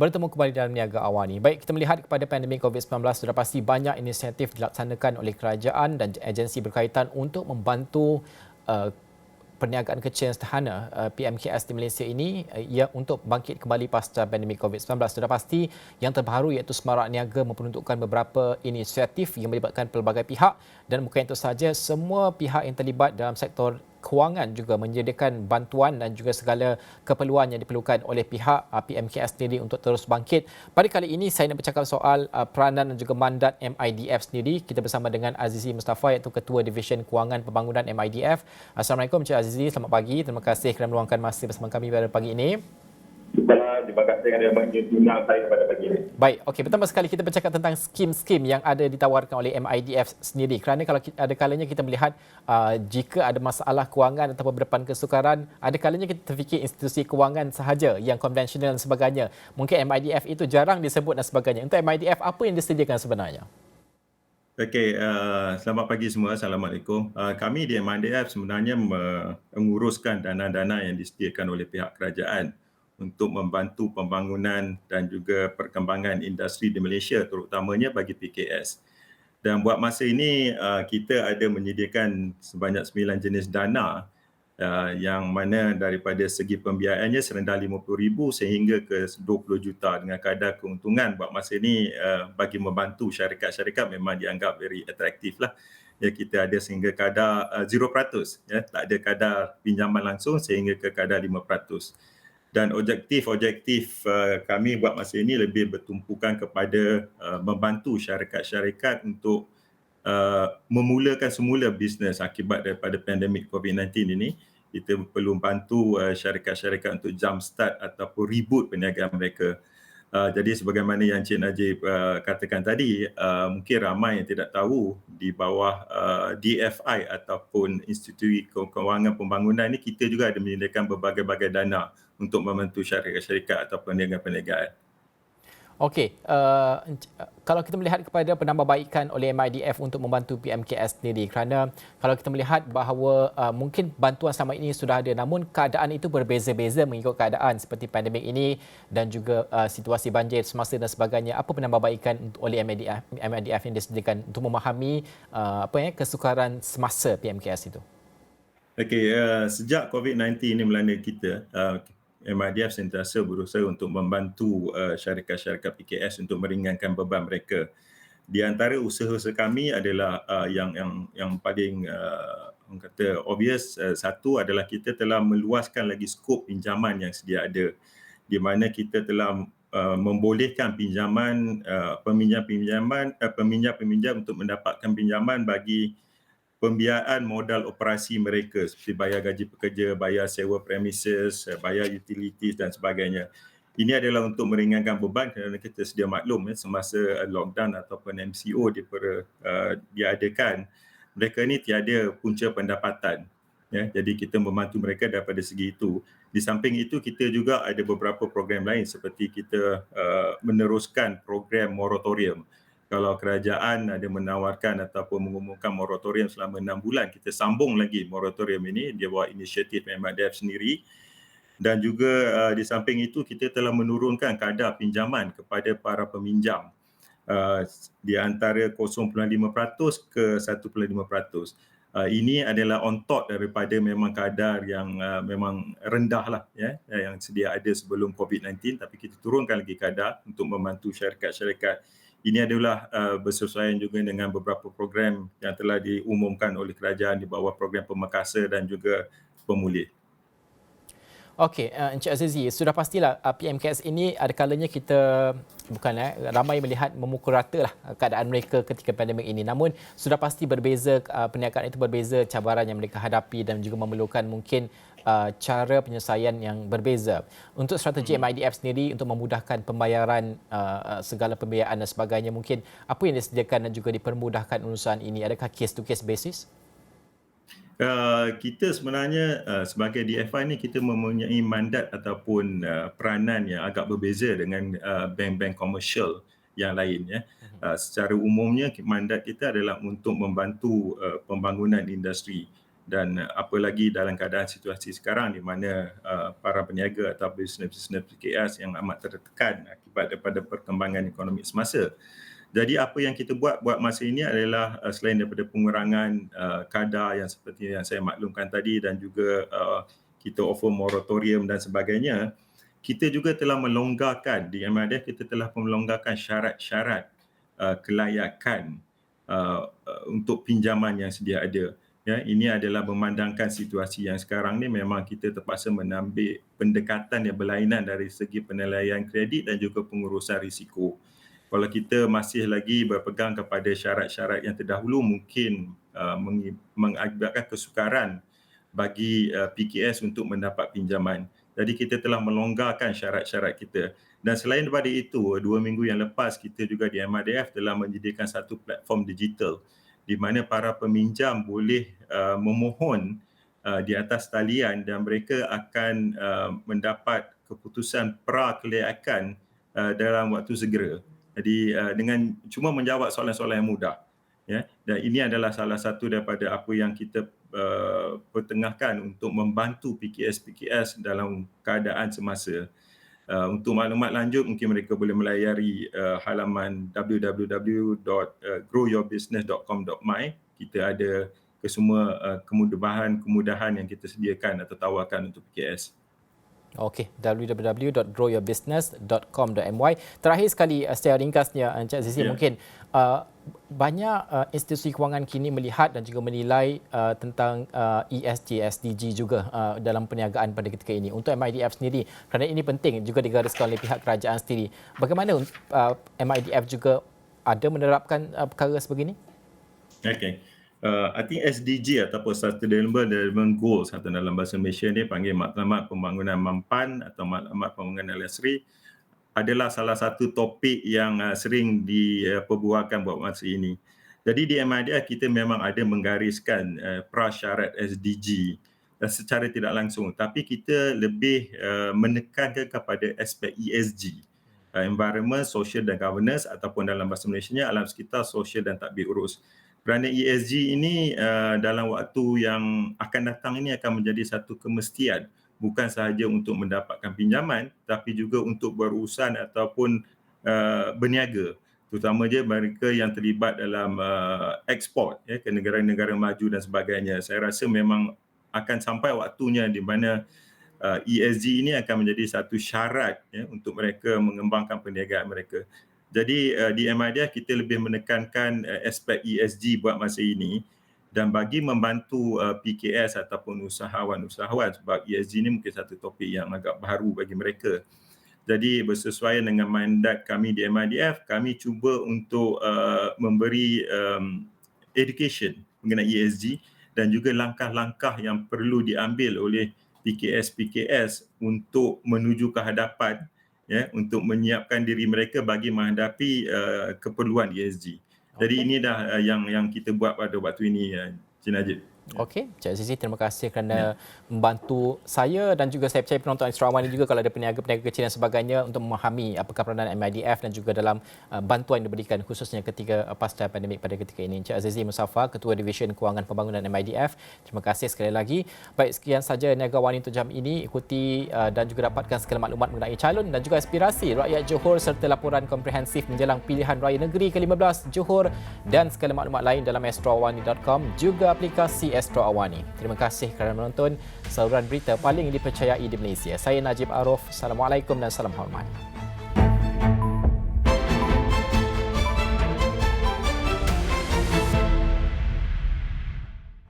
bertemu kembali dalam Niaga Awal ni. Baik, kita melihat kepada pandemik COVID-19 sudah pasti banyak inisiatif dilaksanakan oleh kerajaan dan agensi berkaitan untuk membantu uh, perniagaan kecil dan sederhana PMKS di Malaysia ini ia untuk bangkit kembali pasca pandemik COVID-19. Sudah pasti yang terbaru iaitu Semarak Niaga memperuntukkan beberapa inisiatif yang melibatkan pelbagai pihak dan bukan itu sahaja, semua pihak yang terlibat dalam sektor kewangan juga menyediakan bantuan dan juga segala keperluan yang diperlukan oleh pihak PMKS sendiri untuk terus bangkit. Pada kali ini saya nak bercakap soal peranan dan juga mandat MIDF sendiri. Kita bersama dengan Azizi Mustafa iaitu Ketua Division Kewangan Pembangunan MIDF. Assalamualaikum Encik Azizi, selamat pagi. Terima kasih kerana meluangkan masa bersama kami pada pagi ini. Terima kasih kerana bagi undang saya pada pagi ini. Baik, okey. Pertama sekali kita bercakap tentang skim-skim yang ada ditawarkan oleh MIDF sendiri. Kerana kalau ada kalanya kita melihat jika ada masalah kewangan atau berdepan kesukaran, ada kalanya kita terfikir institusi kewangan sahaja yang konvensional dan sebagainya. Mungkin MIDF itu jarang disebut dan sebagainya. Untuk MIDF, apa yang disediakan sebenarnya? Okey, selamat pagi semua. Assalamualaikum. Kami di MIDF sebenarnya menguruskan dana-dana yang disediakan oleh pihak kerajaan untuk membantu pembangunan dan juga perkembangan industri di Malaysia, terutamanya bagi PKS. Dan buat masa ini kita ada menyediakan sebanyak 9 jenis dana yang mana daripada segi pembiayaannya serendah 50,000 sehingga ke 20 juta dengan kadar keuntungan buat masa ini bagi membantu syarikat-syarikat memang dianggap very atraktif lah. Ya, kita ada sehingga kadar 0%, ya, tak ada kadar pinjaman langsung sehingga ke kadar 5%. Dan objektif kami buat masa ini lebih bertumpukan kepada membantu syarikat-syarikat untuk memulakan semula bisnes akibat daripada pandemik COVID-19 ini. Kita perlu bantu syarikat-syarikat untuk jump start ataupun reboot perniagaan mereka. Jadi sebagaimana yang Encik Najib katakan tadi, mungkin ramai yang tidak tahu di bawah DFI ataupun Institusi Kewangan Pembangunan ini kita juga ada menyediakan berbagai-bagai dana untuk membantu syarikat-syarikat atau perniagaan-perniagaan. Okey, kalau kita melihat kepada penambahbaikan oleh MIDF untuk membantu PMKS sendiri, kerana kalau kita melihat bahawa mungkin bantuan selama ini sudah ada namun keadaan itu berbeza-beza mengikut keadaan seperti pandemik ini dan juga situasi banjir semasa dan sebagainya. Apa penambahbaikan oleh MIDF yang disediakan untuk memahami kesukaran semasa PMKS itu? Okey, sejak COVID-19 ini melanda kita, MIDF sentiasa berusaha untuk membantu syarikat-syarikat PKS untuk meringankan beban mereka. Di antara usaha-usaha kami adalah yang paling orang kata obvious, satu adalah kita telah meluaskan lagi skop pinjaman yang sedia ada, di mana kita telah membolehkan peminjam untuk mendapatkan pinjaman bagi pembiayaan modal operasi mereka seperti bayar gaji pekerja, bayar sewa premises, bayar utilities dan sebagainya. Ini adalah untuk meringankan beban kerana kita sedia maklum semasa lockdown ataupun MCO diadakan, mereka ni tiada punca pendapatan. Ya, jadi kita membantu mereka daripada segi itu. Di samping itu kita juga ada beberapa program lain seperti kita meneruskan program moratorium. Kalau kerajaan ada menawarkan ataupun mengumumkan moratorium selama 6 bulan, kita sambung lagi moratorium ini, dia buat inisiatif MIDF sendiri. Dan juga di samping itu kita telah menurunkan kadar pinjaman kepada para peminjam di antara 0.5% ke 1.5%. Ini adalah on top daripada memang kadar yang memang rendah lah, ya, yang sedia ada sebelum COVID-19, tapi kita turunkan lagi kadar untuk membantu syarikat-syarikat. Ini adalah bersesuaian juga dengan beberapa program yang telah diumumkan oleh kerajaan di bawah program Pemerkasa dan juga Pemulih. Okey, Encik Azizi, sudah pastilah PMKS ini ada kalanya kita ramai melihat memukul rata lah keadaan mereka ketika pandemik ini. Namun sudah pasti berbeza, perniagaan itu berbeza, cabaran yang mereka hadapi dan juga memerlukan mungkin cara penyelesaian yang berbeza. Untuk strategi MIDF sendiri untuk memudahkan pembayaran segala pembiayaan dan sebagainya, mungkin apa yang disediakan dan juga dipermudahkan urusan ini? Adakah case to case basis? Kita sebenarnya sebagai DFI ni kita mempunyai mandat ataupun peranan yang agak berbeza dengan bank-bank komersial yang lain, ya. Secara umumnya mandat kita adalah untuk membantu pembangunan industri. Dan apa lagi dalam keadaan situasi sekarang di mana para peniaga atau bisnes-bisnes PKS yang amat tertekan akibat daripada perkembangan ekonomi semasa. Jadi apa yang kita buat masa ini adalah selain daripada pengurangan kadar yang seperti yang saya maklumkan tadi dan juga kita offer moratorium dan sebagainya, kita juga telah melonggarkan di MIDF, kita telah melonggarkan syarat-syarat kelayakan untuk pinjaman yang sedia ada. Ya, ini adalah memandangkan situasi yang sekarang ni memang kita terpaksa menambil pendekatan yang berlainan dari segi penilaian kredit dan juga pengurusan risiko. Kalau kita masih lagi berpegang kepada syarat-syarat yang terdahulu, mungkin mengakibatkan kesukaran bagi PKS untuk mendapat pinjaman. Jadi kita telah melonggarkan syarat-syarat kita. Dan selain daripada itu, 2 minggu yang lepas kita juga di MIDF telah menyediakan satu platform digital di mana para peminjam boleh memohon di atas talian dan mereka akan mendapat keputusan pra-kelayakan dalam waktu segera. Jadi dengan cuma menjawab soalan-soalan yang mudah. Ya, dan ini adalah salah satu daripada apa yang kita pertengahkan untuk membantu PKS dalam keadaan semasa. Untuk maklumat lanjut mungkin mereka boleh melayari halaman www.growyourbusiness.com.my. Kita ada kesemua kemudahan yang kita sediakan atau tawarkan untuk PKS. Okey, www.growyourbusiness.com.my. Terakhir sekali secara ringkasnya Encik Azizi, mungkin banyak institusi kewangan kini melihat dan juga menilai tentang ESG, SDG juga dalam perniagaan pada ketika ini. Untuk MIDF sendiri, kerana ini penting juga digariskan oleh pihak kerajaan sendiri. Bagaimana MIDF juga ada menerapkan perkara sebegini? Okey. I think SDG ataupun Sustainable Development Goals atau dalam bahasa Malaysia ni panggil Maklumat Pembangunan Mampan atau Maklumat Pembangunan LSRI adalah salah satu topik yang sering diperbualkan buat masa ini. Jadi di MIDF kita memang ada menggariskan prasyarat SDG secara tidak langsung, tapi kita lebih menekankan kepada aspek ESG, Environment, Social dan Governance, ataupun dalam bahasa Malaysianya alam sekitar, sosial dan tadbir urus. Kerana ESG ini dalam waktu yang akan datang ini akan menjadi satu kemestian, bukan sahaja untuk mendapatkan pinjaman tapi juga untuk berurusan ataupun berniaga, terutama je mereka yang terlibat dalam ekspor ke negara-negara maju dan sebagainya. Saya rasa memang akan sampai waktunya di mana ESG ini akan menjadi satu syarat untuk mereka mengembangkan perniagaan mereka. Jadi di MIDF kita lebih menekankan aspek ESG buat masa ini dan bagi membantu PKS ataupun usahawan-usahawan, sebab ESG ini mungkin satu topik yang agak baru bagi mereka. Jadi bersesuaian dengan mandat kami di MIDF, kami cuba untuk memberi education mengenai ESG dan juga langkah-langkah yang perlu diambil oleh PKS untuk menuju ke hadapan, untuk menyiapkan diri mereka bagi menghadapi keperluan ESG. Jadi ini dah yang kita buat pada waktu ini, Cik Najib. Okey, Cik Azizi, terima kasih kerana membantu saya dan juga saya percaya penonton Astro Awani juga kalau ada peniaga-peniaga kecil dan sebagainya untuk memahami apakah peranan MIDF dan juga dalam bantuan yang diberikan khususnya ketika pasca pandemik pada ketika ini. Cik Azizi Musaffar, Ketua Division Kewangan Pembangunan MIDF, terima kasih sekali lagi. Baik, sekian saja Niaga Awani untuk jam ini. Ikuti dan juga dapatkan segala maklumat mengenai calon dan juga aspirasi rakyat Johor serta laporan komprehensif menjelang pilihan raya negeri ke-15 Johor dan segala maklumat lain dalam astroawani.com juga aplikasi Astro Awani. Terima kasih kerana menonton saluran berita paling dipercayai di Malaysia. Saya Najib Arif. Assalamualaikum dan salam hormat.